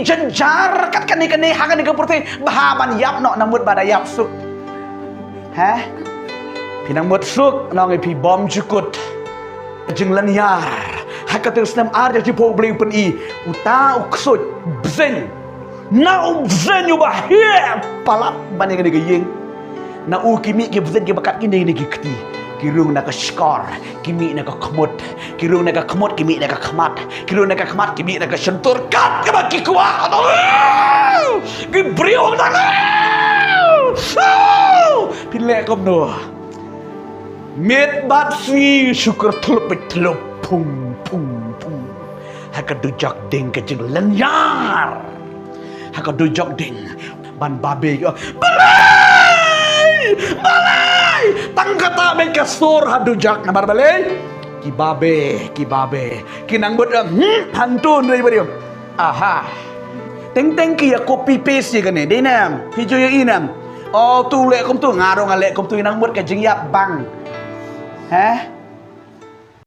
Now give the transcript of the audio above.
ki jenjar kat kani hakan ni kapurti bahaban yap no namut bada yap suk pinang mut suk nang pi bom jukut jeng lanyar hakatul snam ar jadi pobling pen i uta uksut bzen na bzen yu bahia palap bani kani gayeng na kimi ki bzen ki bakat kini ni ki kirung nak skor kimi nak kemut kirung nak kemut kimi nak kemat kirung nak kemat kimi nak sentur kat ke baki kuat ki briong nak pilek kom no met bat fi syukur telup pung haka dujak ding ke jeng lanyar haka dujak ding ban babe balai tangkata ben kasur hadujak nabar balai ki babe kinang bud hantun dari barium aha teng ki ya copy paste ye kane dinam hijo ye inam oh tu lek kom tu ngarong alek kom tu inang bud ke jeng yap bang